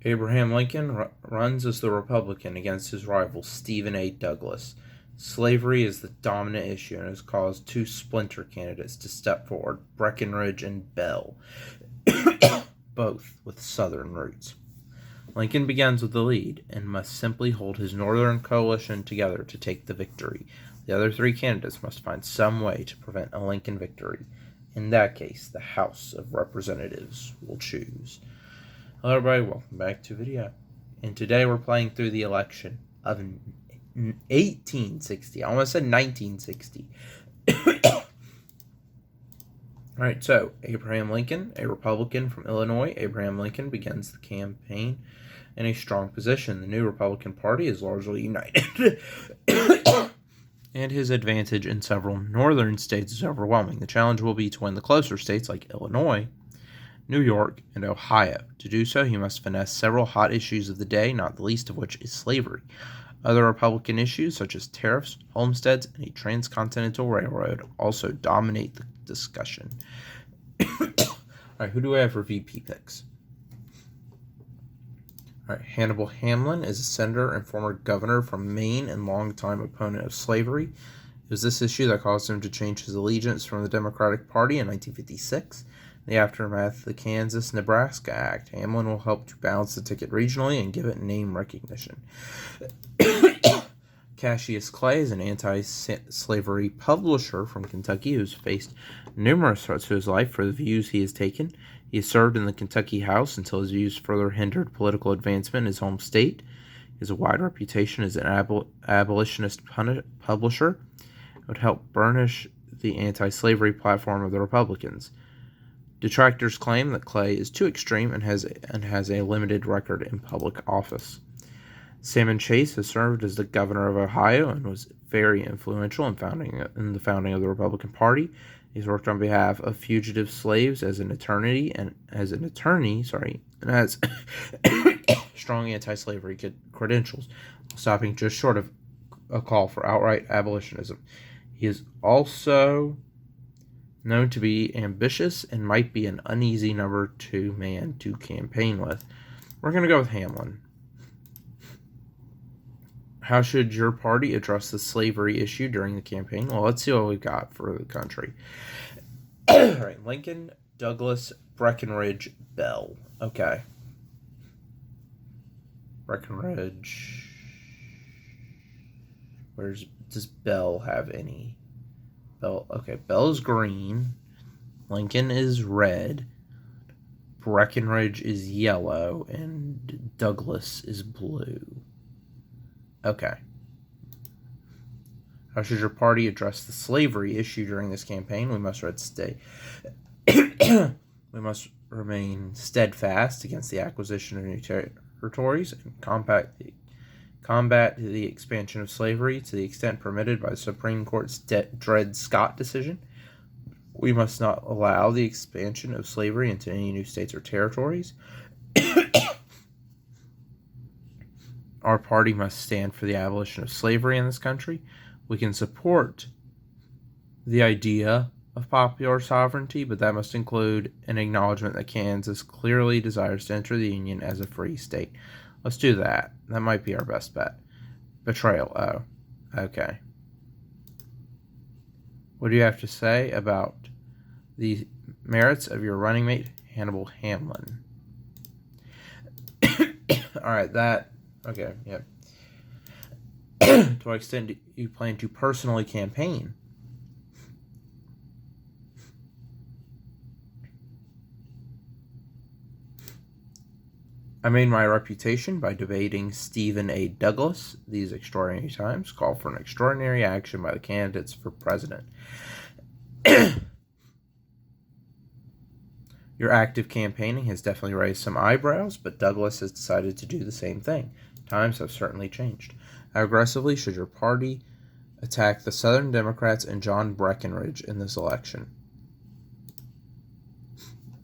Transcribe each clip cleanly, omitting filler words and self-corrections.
Abraham Lincoln runs as the Republican against his rival Stephen A. Douglas. Slavery is the dominant issue and has caused two splinter candidates to step forward, Breckinridge and Bell, both with Southern roots. Lincoln begins with the lead and must simply hold his Northern coalition together to take the victory. The other three candidates must find some way to prevent a Lincoln victory. In that case, the House of Representatives will choose. Hello everybody, welcome back to the video. And today we're playing through the election of 1860. I almost said 1960. Alright, so Abraham Lincoln, a Republican from Illinois. Abraham Lincoln begins the campaign in a strong position. The new Republican Party is largely united. And his advantage in several northern states is overwhelming. The challenge will be to win the closer states like Illinois, New York, and Ohio. To do so, he must finesse several hot issues of the day, not the least of which is slavery. Other Republican issues, such as tariffs, homesteads, and a transcontinental railroad, also dominate the discussion. Alright, who do I have for VP picks? Alright, Hannibal Hamlin is a senator and former governor from Maine and longtime opponent of slavery. It was this issue that caused him to change his allegiance from the Democratic Party in 1956. In the aftermath of the Kansas-Nebraska Act, Hamlin will help to balance the ticket regionally and give it name recognition. Cassius Clay is an anti-slavery publisher from Kentucky who has faced numerous threats to his life for the views he has taken. He has served in the Kentucky House until his views further hindered political advancement in his home state. He has a wide reputation as an abolitionist publisher and would help burnish the anti-slavery platform of the Republicans. Detractors claim that Clay is too extreme and has a limited record in public office. Salmon Chase has served as the governor of Ohio and was very influential in the founding of the Republican Party. He's worked on behalf of fugitive slaves as an attorney, and has strong anti-slavery credentials, stopping just short of a call for outright abolitionism. He is also known to be ambitious and might be an uneasy number 2 man to campaign with. We're going to go with Hamlin. How should your party address the slavery issue during the campaign? Well, let's see what we've got for the country. All right, Lincoln, Douglas, Breckinridge, Bell. Okay. Breckinridge. Does Bell have any? Bell is green. Lincoln is red. Breckinridge is yellow. And Douglas is blue. Okay. How should your party address the slavery issue during this campaign? We must remain steadfast against the acquisition of new territories and combat the expansion of slavery to the extent permitted by the Supreme Court's Dred Scott decision. We must not allow the expansion of slavery into any new states or territories. Our party must stand for the abolition of slavery in this country. We can support the idea of popular sovereignty, but that must include an acknowledgement that Kansas clearly desires to enter the Union as a free state. Let's do that. That might be our best bet. Betrayal. Oh, okay. What do you have to say about the merits of your running mate, Hannibal Hamlin? All right, that... Okay, yeah. To what extent do you plan to personally campaign? I made my reputation by debating Stephen A. Douglas. These extraordinary times call for an extraordinary action by the candidates for president. Your active campaigning has definitely raised some eyebrows, but Douglas has decided to do the same thing. Times have certainly changed. How aggressively should your party attack the Southern Democrats and John Breckinridge in this election?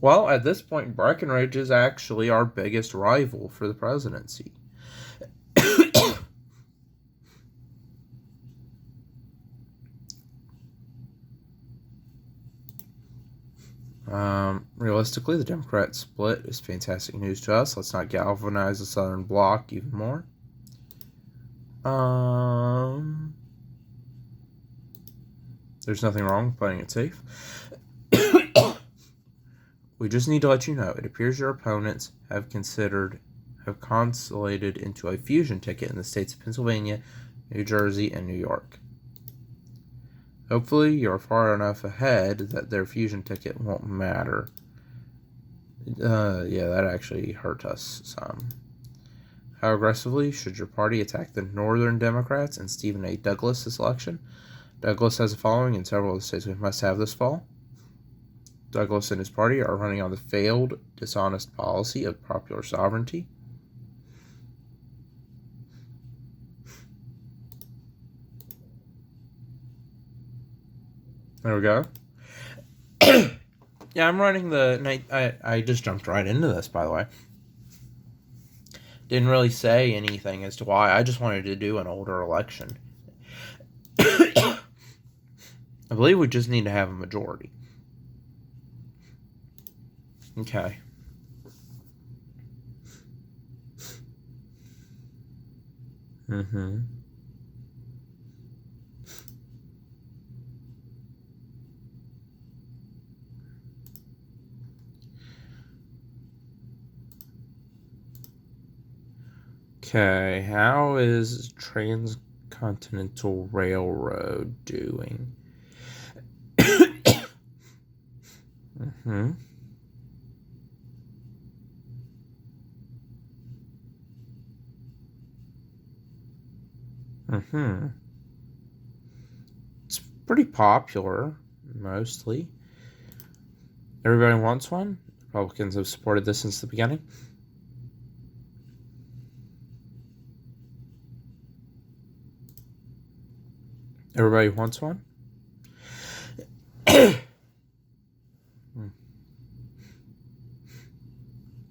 Well, at this point, Breckinridge is actually our biggest rival for the presidency. Realistically, the Democrat split is fantastic news to us. Let's not galvanize the Southern Bloc even more. There's nothing wrong with playing it safe. We just need to let you know, it appears your opponents have consolidated into a fusion ticket in the states of Pennsylvania, New Jersey, and New York. Hopefully, you're far enough ahead that their fusion ticket won't matter. Yeah, that actually hurt us some. How aggressively should your party attack the Northern Democrats and Stephen A. Douglas this election? Douglas has a following in several of the states we must have this fall. Douglas and his party are running on the failed, dishonest policy of popular sovereignty. There we go. Yeah, I'm running the night. I just jumped right into this, by the way. Didn't really say anything as to why. I just wanted to do an older election. I believe we just need to have a majority. Okay. Okay, how is Transcontinental Railroad doing? It's pretty popular, mostly. Everybody wants one. Republicans have supported this since the beginning. Everybody wants one.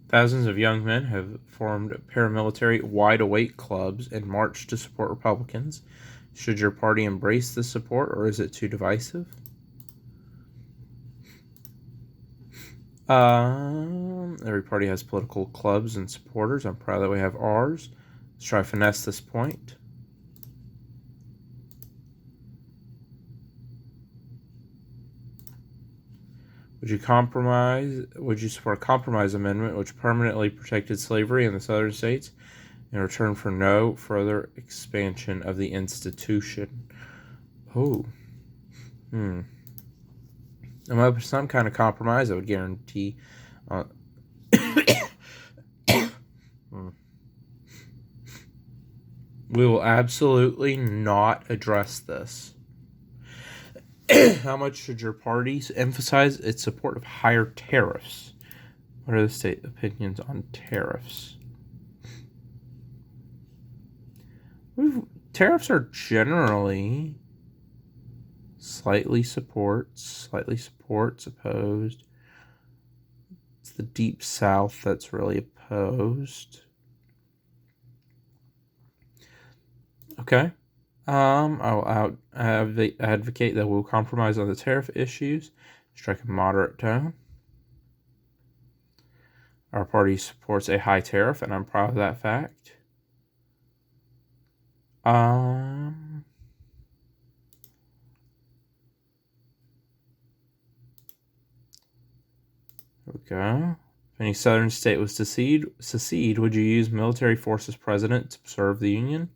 Thousands of young men have formed paramilitary wide-awake clubs and marched to support Republicans. Should your party embrace this support, or is it too divisive? Every party has political clubs and supporters. I'm proud that we have ours. Let's try to finesse this point. Would you support a compromise amendment which permanently protected slavery in the southern states in return for no further expansion of the institution? I'm open to some kind of compromise that would guarantee we will absolutely not address this. How much should your party emphasize its support of higher tariffs? What are the state opinions on tariffs? Tariffs are generally slightly supports, opposed. It's the Deep South that's really opposed. Okay. I'll advocate that we'll compromise on the tariff issues, strike a moderate tone. Our party supports a high tariff, and I'm proud of that fact. There we go. If any southern state was to secede, would you use military force as president to preserve the Union?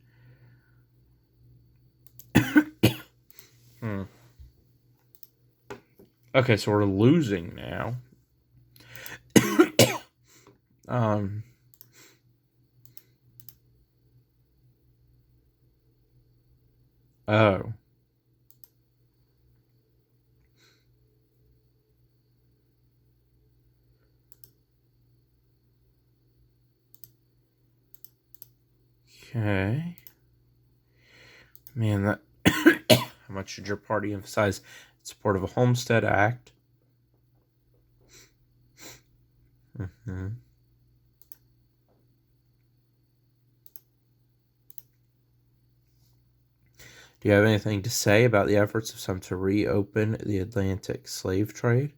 Okay, so we're losing now. Oh. Okay. Man, that how much should your party emphasize its support of a Homestead Act? Do you have anything to say about the efforts of some to reopen the Atlantic slave trade?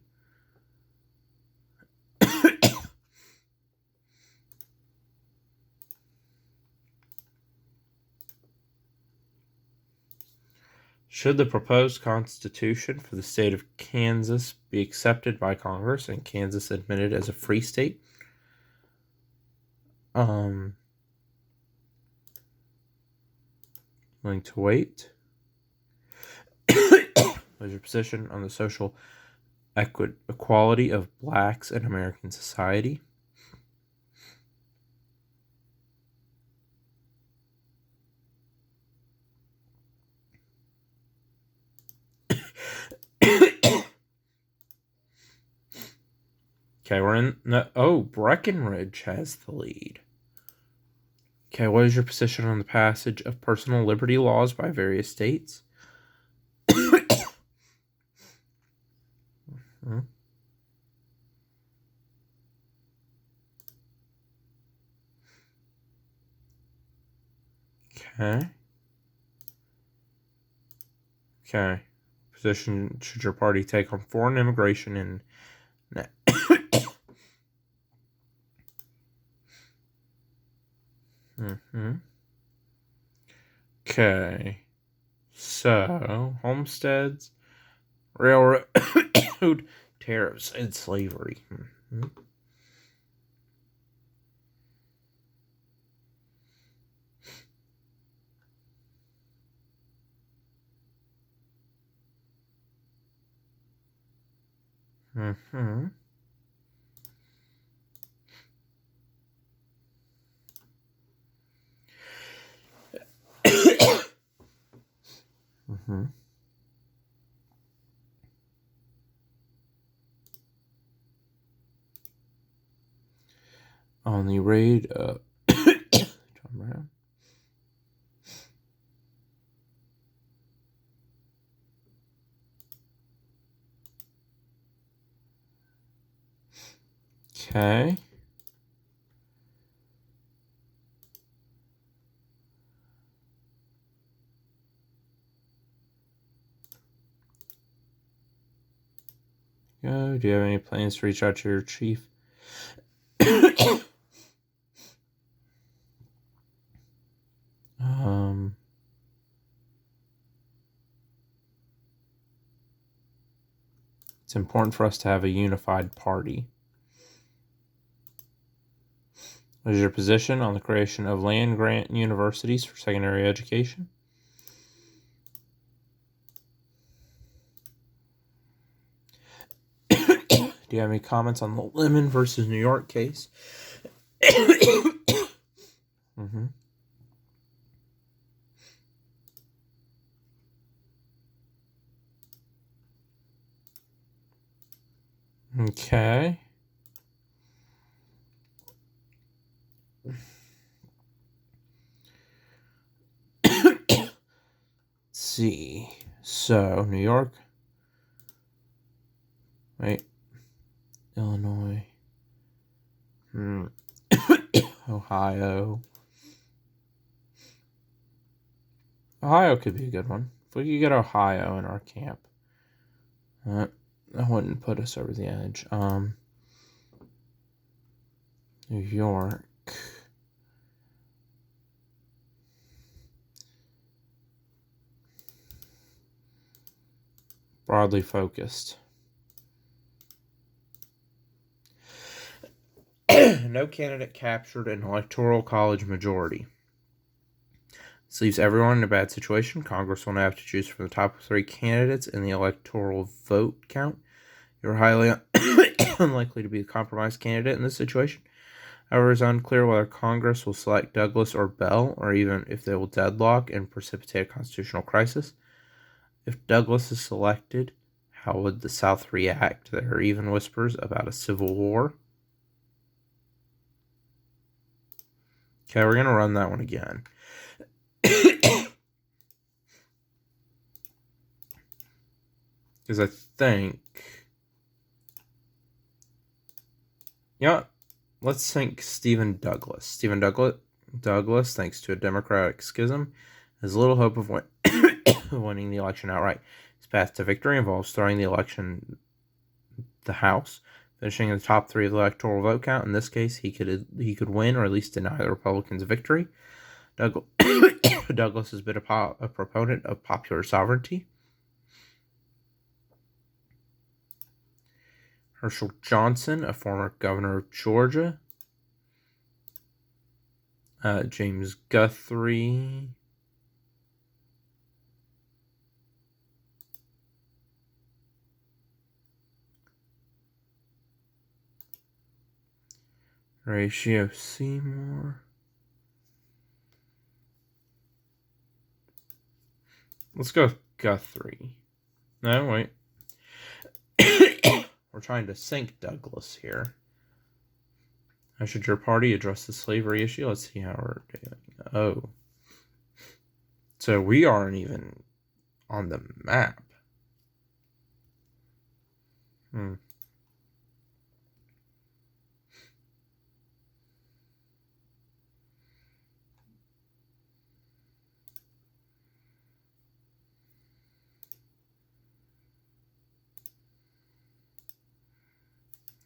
Should the proposed constitution for the state of Kansas be accepted by Congress and Kansas admitted as a free state? Willing to wait. What is your position on the social equality of blacks in American society? Okay, we're in the... Oh, Breckinridge has the lead. Okay, what is your position on the passage of personal liberty laws by various states? Okay. Okay. Position should your party take on foreign immigration and... Okay. So, homesteads, railroad tariffs, and slavery. On the raid of John Brown. Okay. Go. Do you have any plans to reach out to your chief? It's important for us to have a unified party. What is your position on the creation of land-grant universities for secondary education? Do you have any comments on the Lemon versus New York case? Okay. Let's see. So, New York. Right. Illinois. Ohio. Ohio could be a good one. If we could get Ohio in our camp, that wouldn't put us over the edge. New York. Broadly focused. No candidate captured an electoral college majority. This leaves everyone in a bad situation. Congress will now have to choose from the top 3 candidates in the electoral vote count. You're highly unlikely to be the compromised candidate in this situation. However, it's unclear whether Congress will select Douglas or Bell, or even if they will deadlock and precipitate a constitutional crisis. If Douglas is selected, how would the South react? There are even whispers about a civil war. Okay, we're going to run that one again. Because I think... let's think Stephen Douglas. Stephen Douglas, thanks to a Democratic schism, has little hope of winning the election outright. His path to victory involves throwing the House, finishing in the top 3 of the electoral vote count. In this case, he could win or at least deny the Republicans victory. Douglas, Douglas has been a proponent of popular sovereignty. Herschel Johnson, a former governor of Georgia. James Guthrie. Horatio Seymour. Let's go with Guthrie. No, wait. We're trying to sink Douglas here. How should your party address the slavery issue? Let's see how we're doing. Oh. So we aren't even on the map.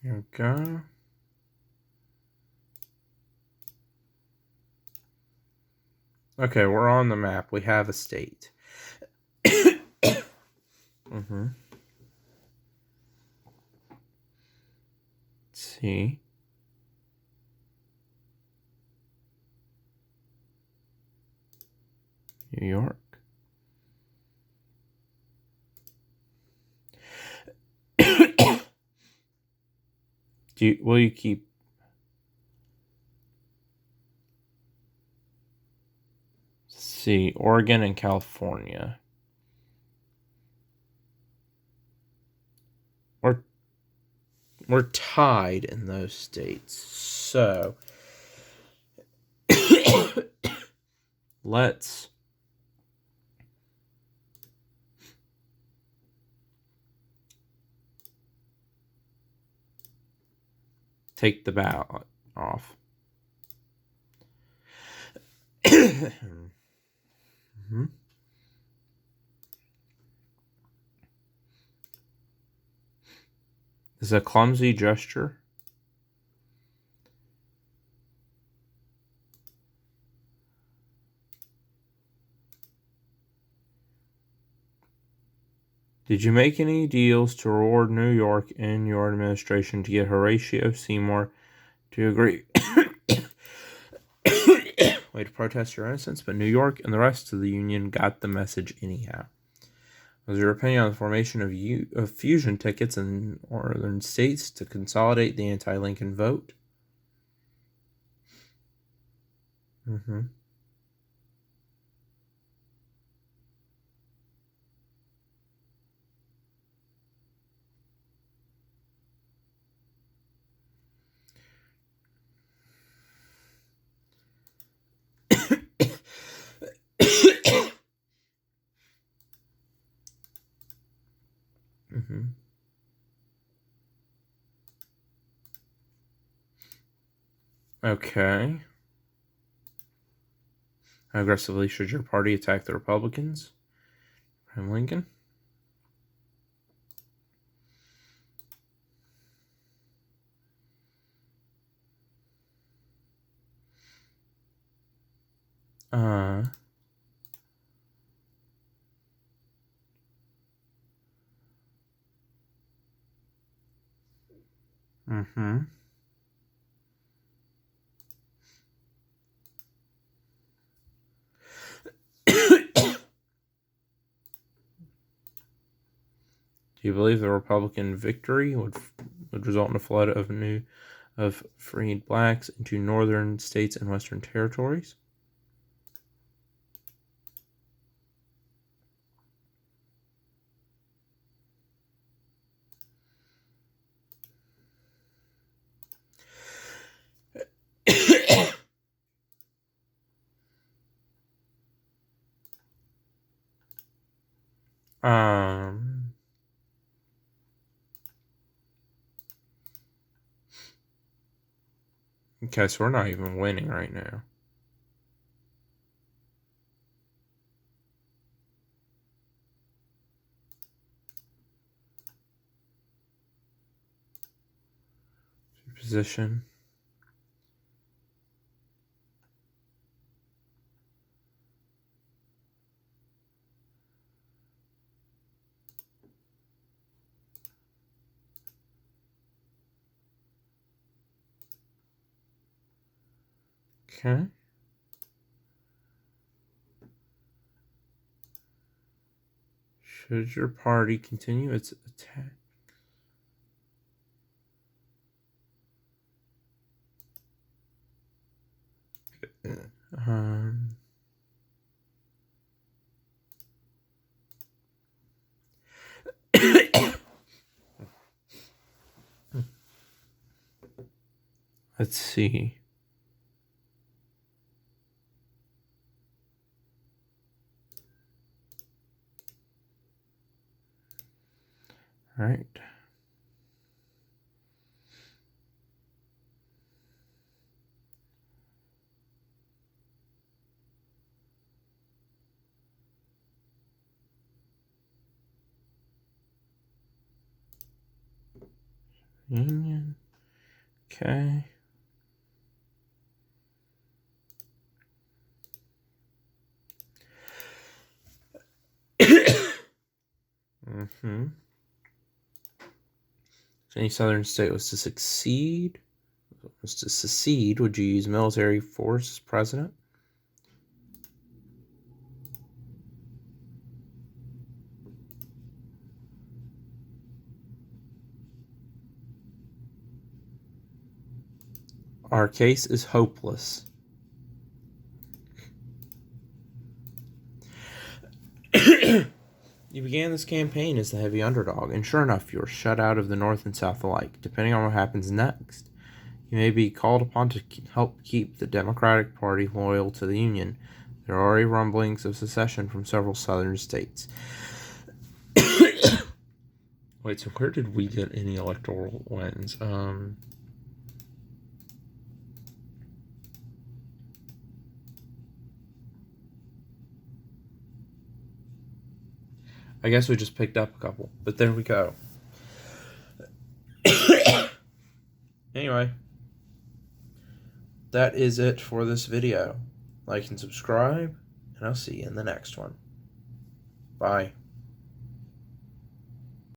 Here we go. Okay, we're on the map. We have a state. Mm-hmm. Let's see. New York. Will you keep? Let's see, Oregon and California. We're tied in those states, so let's take the ballot off. Mm-hmm. Is a clumsy gesture. Did you make any deals to reward New York in your administration to get Horatio Seymour to agree? Way to protest your innocence, but New York and the rest of the Union got the message anyhow. Was your opinion on the formation of fusion tickets in northern states to consolidate the anti-Lincoln vote? Mm-hmm. Mm-hmm. Okay. How aggressively should your party attack the Republicans? Abraham Lincoln. Mm-hmm. Do you believe the Republican victory would result in a flood of freed blacks into northern states and western territories? Okay, so we're not even winning right now. Position. Okay. Should your party continue its attack? Let's see. All right. Union. Okay. Mm-hmm. If any southern state was to secede, would you use military force as president? Our case is hopeless. You began this campaign as the heavy underdog, and sure enough, you are shut out of the North and South alike. Depending on what happens next, you may be called upon to help keep the Democratic Party loyal to the Union. There are already rumblings of secession from several southern states. Wait, so where did we get any electoral wins? I guess we just picked up a couple, but there we go. Anyway, that is it for this video. Like and subscribe, and I'll see you in the next one. Bye.